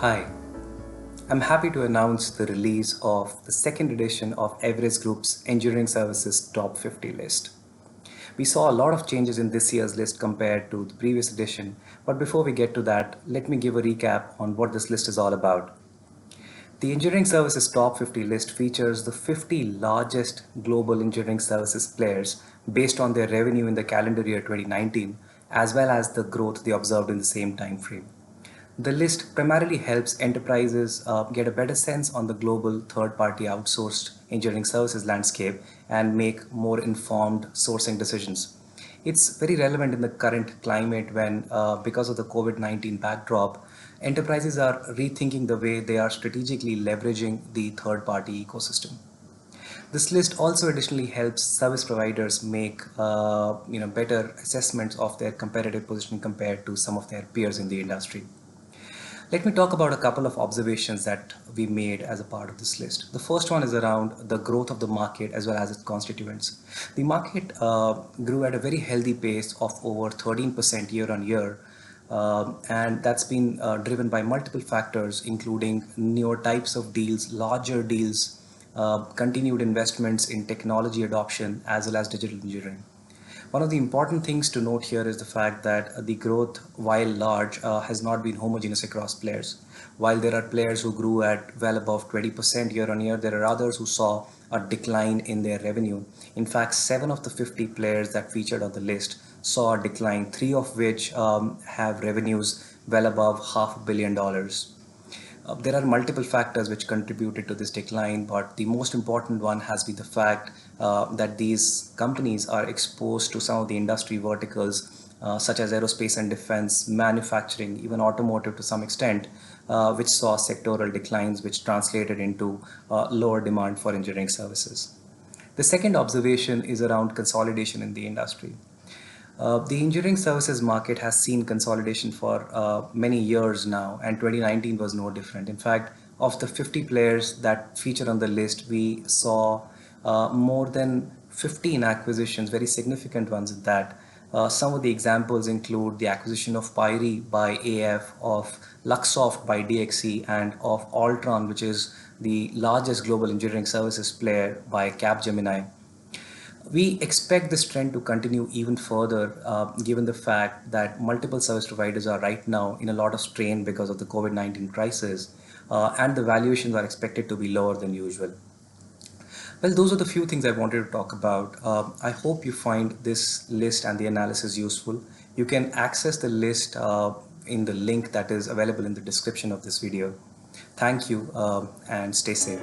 Hi, I'm happy to announce the release of the second edition of Everest Group's Engineering Services Top 50 list. We saw a lot of changes in this year's list compared to the previous edition, but before we get to that, let me give a recap on what this list is all about. The Engineering Services Top 50 list features the 50 largest global engineering services players based on their revenue in the calendar year 2019, as well as the growth they observed in the same time frame. The list primarily helps enterprises get a better sense on the global third-party outsourced engineering services landscape and make more informed sourcing decisions. It's very relevant in the current climate when, because of the COVID-19 backdrop, enterprises are rethinking the way they are strategically leveraging the third-party ecosystem. This list also additionally helps service providers make better assessments of their competitive position compared to some of their peers in the industry. Let me talk about a couple of observations that we made as a part of this list. The first one is around the growth of the market as well as its constituents. The market grew at a very healthy pace of over 13% year on year, and that's been driven by multiple factors, including newer types of deals, larger deals, continued investments in technology adoption, as well as digital engineering. One of the important things to note here is the fact that the growth, while large, has not been homogeneous across players. While there are players who grew at well above 20% year on year, there are others who saw a decline in their revenue. In fact, 7 of the 50 players that featured on the list saw a decline, three of which have revenues well above $500 million. There are multiple factors which contributed to this decline, but the most important one has been the fact that these companies are exposed to some of the industry verticals, such as aerospace and defense, manufacturing, even automotive to some extent, which saw sectoral declines, which translated into lower demand for engineering services. The second observation is around consolidation in the industry. The engineering services market has seen consolidation for many years now, and 2019 was no different. In fact, of the 50 players that feature on the list, we saw more than 15 acquisitions, very significant ones at that. Some of the examples include the acquisition of Pyre by AF, of Luxoft by DXC, and of Altron, which is the largest global engineering services player, by Capgemini. We expect this trend to continue even further, given the fact that multiple service providers are right now in a lot of strain because of the COVID-19 crisis, and the valuations are expected to be lower than usual. Well, those are the few things I wanted to talk about. I hope you find this list and the analysis useful. You can access the list in the link that is available in the description of this video. Thank you, and stay safe.